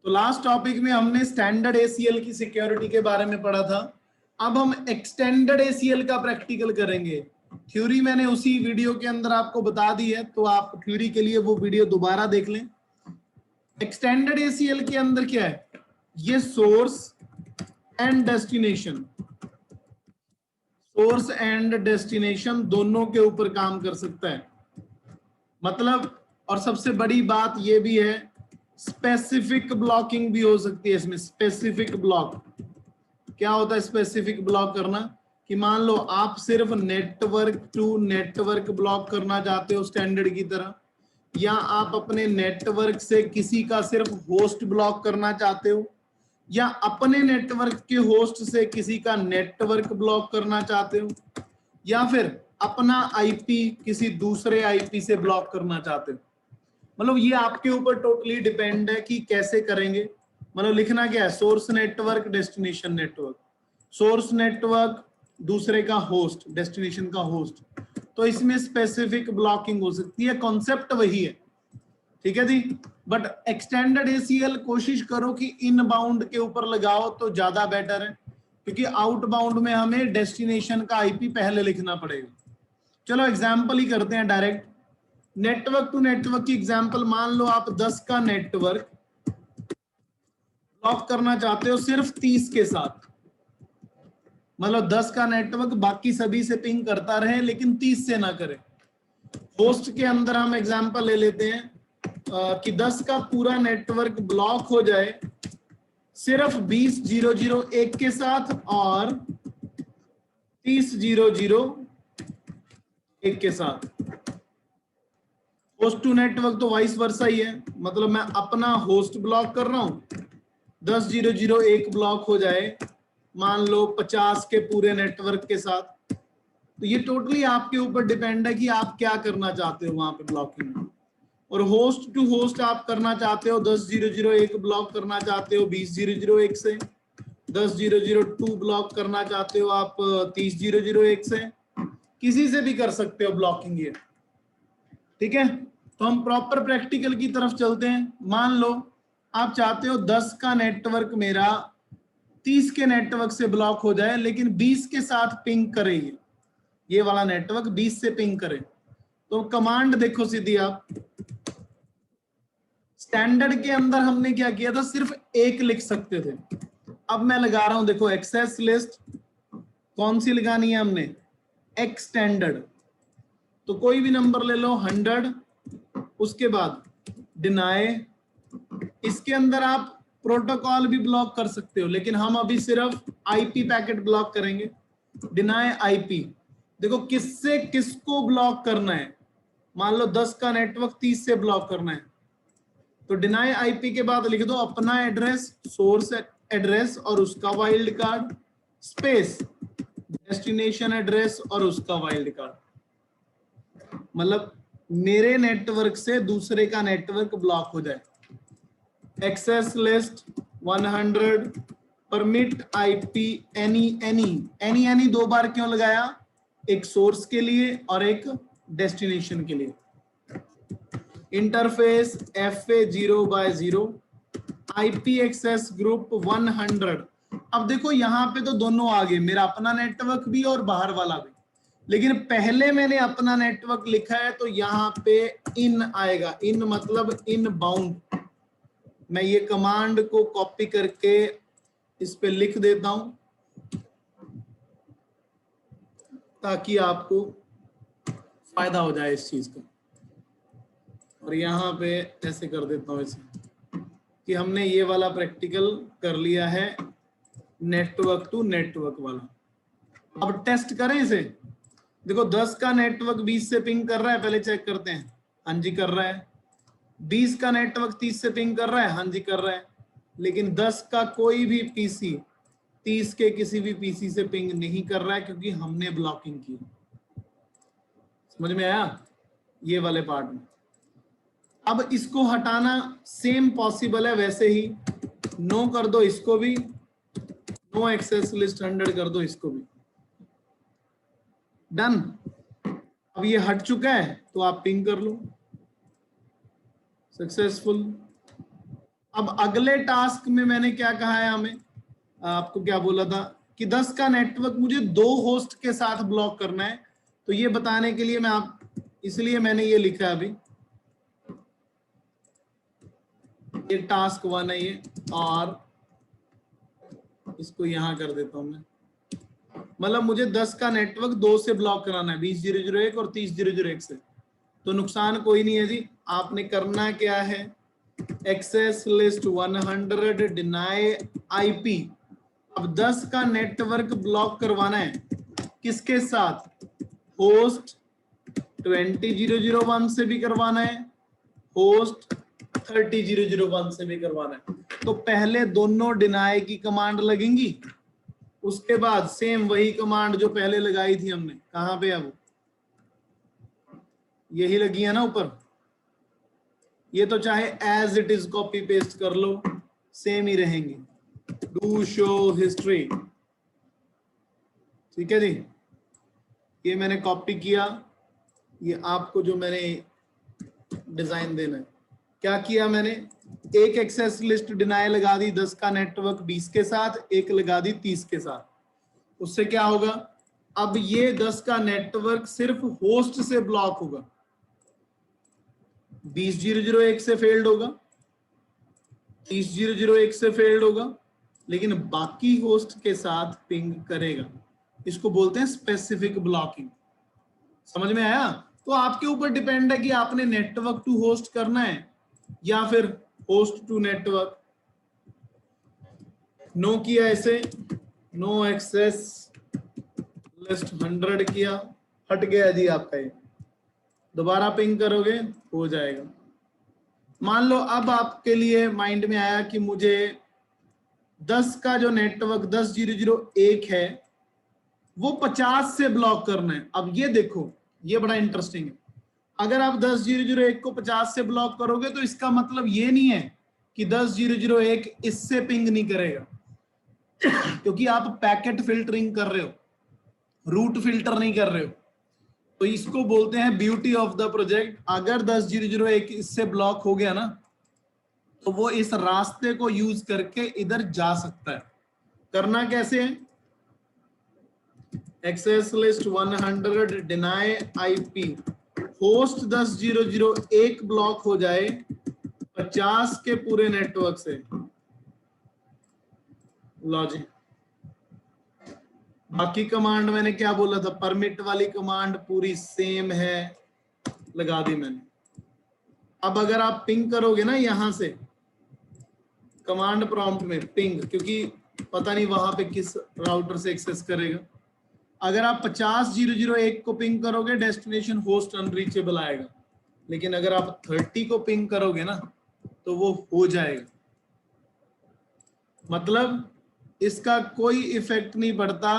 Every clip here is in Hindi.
तो लास्ट टॉपिक में हमने स्टैंडर्ड एसीएल की सिक्योरिटी के बारे में पढ़ा था। अब हम एक्सटेंडेड एसीएल का प्रैक्टिकल करेंगे। थ्योरी मैंने उसी वीडियो के अंदर आपको बता दी है, तो आप थ्योरी के लिए वो वीडियो दोबारा देख लें। एक्सटेंडेड एसीएल के अंदर क्या है, ये source and destination, source and destination दोनों के ऊपर काम कर सकता है। मतलब, और सबसे बड़ी बात ये भी है, स्पेसिफिक ब्लॉकिंग भी हो सकती है इसमें। स्पेसिफिक ब्लॉक क्या होता है? स्पेसिफिक ब्लॉक करना कि मान लो आप सिर्फ नेटवर्क टू नेटवर्क ब्लॉक करना चाहते हो स्टैंडर्ड की तरह, या आप अपने नेटवर्क से किसी का सिर्फ होस्ट ब्लॉक करना चाहते हो, या अपने नेटवर्क के होस्ट से किसी का नेटवर्क ब्लॉक करना चाहते हो, या फिर अपना आईपी किसी दूसरे आईपी से ब्लॉक करना चाहते हो। मतलब ये आपके ऊपर टोटली डिपेंड है कि कैसे करेंगे। मतलब लिखना क्या है, source network, destination network, source network दूसरे का होस्ट, डेस्टिनेशन का होस्ट। तो इसमें स्पेसिफिक ब्लॉकिंग हो सकती है, कॉन्सेप्ट वही है, ठीक है जी। बट एक्सटेंडेड एसीएल कोशिश करो कि इनबाउंड के ऊपर लगाओ तो ज्यादा बेटर है, क्योंकि आउटबाउंड में हमें डेस्टिनेशन का आईपी पहले लिखना पड़ेगा। चलो एग्जांपल ही करते हैं डायरेक्ट। नेटवर्क टू नेटवर्क की एग्जांपल, मान लो आप 10 का नेटवर्क ब्लॉक करना चाहते हो सिर्फ 30 के साथ। मतलब 10 का नेटवर्क बाकी सभी से पिंग करता रहे लेकिन 30 से ना करे। होस्ट के अंदर हम एग्जांपल ले लेते हैं कि 10 का पूरा नेटवर्क ब्लॉक हो जाए सिर्फ 20.0.0.1 के साथ और 30.0.0.1 के साथ। होस्ट टू नेटवर्क तो वाइस वर्सा ही है, मतलब मैं अपना होस्ट ब्लॉक कर रहा हूं, 10.0.0.1 ब्लॉक हो जाए मान लो 50 के पूरे नेटवर्क के साथ। तो ये टोटली आपके ऊपर डिपेंड है कि आप क्या करना चाहते हो वहां पे ब्लॉकिंग। और होस्ट टू होस्ट आप करना चाहते हो 10.0.0.1 ब्लॉक करना चाहते हो 20.0.0.1 से, 10.0.0.2 ब्लॉक करना चाहते हो आप 30.0.0.1 से, किसी से भी कर सकते हो ब्लॉकिंग ये, ठीक है। तो हम प्रॉपर प्रैक्टिकल की तरफ चलते हैं। मान लो आप चाहते हो 10 का नेटवर्क मेरा 30 के नेटवर्क से ब्लॉक हो जाए लेकिन 20 के साथ पिंग करे, ये वाला नेटवर्क 20 से पिंग करे। तो कमांड देखो सीधी, आप स्टैंडर्ड के अंदर हमने क्या किया था, सिर्फ एक लिख सकते थे। अब मैं लगा रहा हूं, देखो एक्सेस लिस्ट कौन सी लगानी है हमने, एक्सटेंडेड। तो कोई भी नंबर ले लो 100, उसके बाद डिनाई। इसके अंदर आप प्रोटोकॉल भी ब्लॉक कर सकते हो, लेकिन हम अभी सिर्फ आईपी पैकेट ब्लॉक करेंगे। डिनाई आईपी, देखो किससे किसको ब्लॉक करना है। मान लो 10 का नेटवर्क 30 से ब्लॉक करना है, तो डिनाई आईपी के बाद लिख दो अपना एड्रेस, सोर्स एड्रेस और उसका wild card, space destination address और उसका वाइल्ड कार्ड। मतलब मेरे नेटवर्क से दूसरे का नेटवर्क ब्लॉक हो जाए। Access list 100 permit IP any दो बार क्यों लगाया, एक सोर्स के लिए और एक डेस्टिनेशन के लिए। Interface FA0/0 IP access group 100। अब देखो यहाँ पे तो दोनों आ गए, मेरा अपना नेटवर्क भी और बाहर वाला भी, लेकिन पहले मैंने अपना नेटवर्क लिखा है तो यहाँ पे इन आएगा। इन मतलब इन बाउंड। मैं ये कमांड को कॉपी करके इस पे लिख देता हूं ताकि आपको फायदा हो जाए इस चीज का। और यहाँ पे ऐसे कर देता हूं इसे कि हमने ये वाला प्रैक्टिकल कर लिया है, नेटवर्क टू नेटवर्क वाला। अब टेस्ट करें इसे। देखो 10 का नेटवर्क 20 से पिंग कर रहा है, पहले चेक करते हैं। हाँ जी कर रहा है। 20 का नेटवर्क 30 से पिंग कर रहा है, हाँ जी कर रहा है। लेकिन 10 का कोई भी पीसी 30 के किसी भी पीसी से पिंग नहीं कर रहा है क्योंकि हमने ब्लॉकिंग की। समझ में आया ये वाले पार्ट में। अब इसको हटाना सेम पॉसिबल है, वैसे ही नो कर दो इसको भी, नो एक्सेस लिस्ट 100 कर दो इसको भी। डन। अब ये हट चुका है तो आप पिंग कर लो, सक्सेसफुल। अब अगले टास्क में मैंने क्या कहा है, हमें आपको क्या बोला था कि 10 का नेटवर्क मुझे 2 होस्ट के साथ ब्लॉक करना है। तो ये बताने के लिए इसलिए मैंने ये लिखा है अभी, ये टास्क 1 है ये, और इसको यहां कर देता हूं मैं। मतलब मुझे 10 का नेटवर्क 2 से ब्लॉक कराना है, 20.0.0.1 और 30.0.0.1 से। तो नुकसान कोई नहीं है जी। आपने करना क्या है, एक्सेस लिस्ट 100 डिनाई आईपी। अब 10 का नेटवर्क ब्लॉक करवाना है किसके साथ, होस्ट 20.0.0.1 से भी करवाना है, होस्ट 30.0.0.1 से भी करवाना है। तो पहले दोनों डिनाई की कमांड लगेंगी, उसके बाद सेम वही कमांड जो पहले लगाई थी हमने, कहां पे है वो, यही लगी है ना ऊपर। ये तो चाहे as it is copy paste कर लो, सेम ही रहेंगे। डू शो हिस्ट्री, ठीक है जी। ये मैंने कॉपी किया, ये आपको जो मैंने डिजाइन देना है, क्या किया मैंने, एक एक्सेस लिस्ट डिनाई लगा दी 10 का नेटवर्क 20 के साथ, एक लगा दी 30 के साथ। उससे क्या होगा, अब ये 10 का नेटवर्क सिर्फ होस्ट से ब्लॉक होगा, 20.0.0.1 से फेल्ड होगा, 30.0.0.1 से फेल्ड होगा, लेकिन बाकी होस्ट के साथ पिंग करेगा। इसको बोलते हैं स्पेसिफिक ब्लॉकिंग। समझ में आया। तो आपके ऊपर डिपेंड है कि आपने नेटवर्क टू होस्ट करना है या फिर होस्ट टू नेटवर्क। नो किया ऐसे, नो एक्सेस लिस्ट 100 किया, हट गया जी आपका ये, दोबारा पिंग करोगे हो जाएगा। मान लो अब आपके लिए माइंड में आया कि मुझे 10 का जो नेटवर्क 10.0.0.1 है वो 50 से ब्लॉक करना है। अब ये देखो, ये बड़ा इंटरेस्टिंग है। अगर आप 10.0.0.1 को 50 से ब्लॉक करोगे तो इसका मतलब ये नहीं है कि 10.0.0.1 इससे पिंग नहीं करेगा, क्योंकि आप पैकेट फिल्टरिंग कर रहे हो, रूट फिल्टर नहीं कर रहे हो। तो इसको बोलते हैं ब्यूटी ऑफ द प्रोजेक्ट। अगर 10.0.0.1 इससे ब्लॉक हो गया ना, तो वो इस रास्ते को यूज करके इधर जा सकता है। करना कैसे है, access list 100 deny IP, host 10.0.0.1 block हो जाए 50 के पूरे नेटवर्क से। लॉजिक, बाकी कमांड मैंने क्या बोला था, परमिट वाली कमांड पूरी सेम है, लगा दी मैंने। अब अगर आप पिंग करोगे ना यहां से कमांड प्रॉम्प्ट में पिंग, क्योंकि पता नहीं वहां पे किस राउटर से एक्सेस करेगा। अगर आप 50.0.0.1 को पिंग करोगे डेस्टिनेशन होस्ट अनरीचेबल आएगा, लेकिन अगर आप 30 को पिंग करोगे ना तो वो हो जाएगा। मतलब इसका कोई इफेक्ट नहीं पड़ता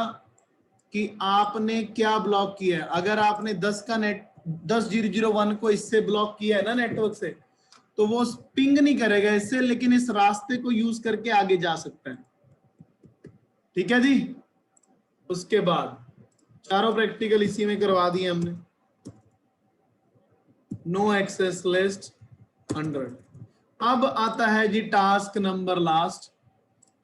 कि आपने क्या ब्लॉक किया है। अगर आपने 10.0.0.1 को इससे ब्लॉक किया है ना नेटवर्क से, तो वो पिंग नहीं करेगा इससे, लेकिन इस रास्ते को यूज करके आगे जा सकता है। ठीक है जी। उसके बाद चारों प्रैक्टिकल इसी में करवा दिए हमने। No access list 100। अब आता है जी टास्क नंबर लास्ट,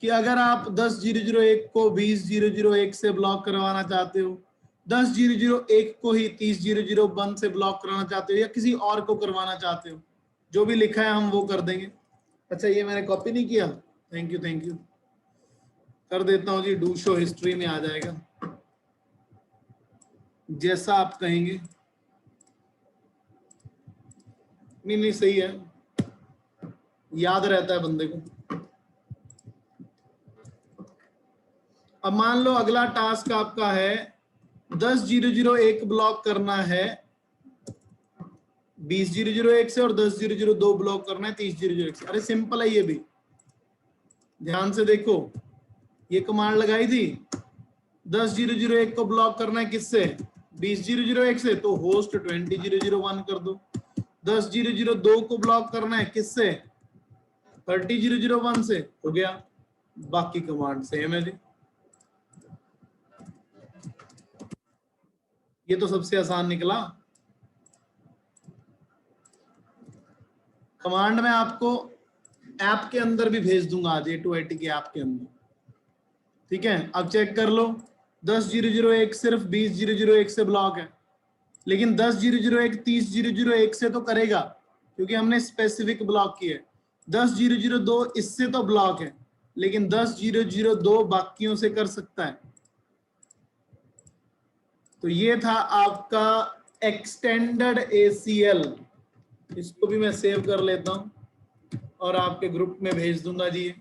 कि अगर आप 10.0.0.1 को 20.0.0.1 से ब्लॉक करवाना चाहते हो, 10.0.0.1 को ही 30.0.0.1 से ब्लॉक कराना चाहते हो, या किसी और को करवाना चाहते हो, जो भी लिखा है हम वो कर देंगे। अच्छा ये मैंने कॉपी नहीं किया, थैंक यू थैंक यू, कर देता हूँ जी, डू शो हिस्ट्री में आ जाएगा, जैसा आप कहेंगे। नहीं सही है, याद रहता है बंदे को। अब मान लो अगला टास्क आपका है 10.0.0.1 ब्लॉक करना है 20.0.0.1 से, और 10.0.0.2 ब्लॉक करना है 30.0.0.1 से। अरे सिंपल है ये भी, ध्यान से देखो, ये कमांड लगाई थी 10.0.0.1 को ब्लॉक करना है किससे, 20.0.0.1 से, तो होस्ट 20.0.0.1 कर दो। 10.0.0.2 को ब्लॉक करना है किससे, 30.0.0.1 से, हो गया। बाकी कमांड सेम है जी। ये तो सबसे आसान निकला। कमांड में आपको ऐप के अंदर भी भेज दूंगा आज A2IT के ऐप के अंदर। ठीक है, अब चेक कर लो 10.0.0.1 सिर्फ 20.0.0.1 से ब्लॉक है, लेकिन 10.0.0.1 30.0.0.1 से तो करेगा क्योंकि हमने स्पेसिफिक ब्लॉक किया है। 10.0.0.2 इससे तो ब्लॉक है, लेकिन 10.0.0.2 बाकियों से कर सकता है। तो ये था आपका एक्सटेंडेड ACL। इसको भी मैं सेव कर लेता हूं और आपके ग्रुप में भेज दूंगा जी।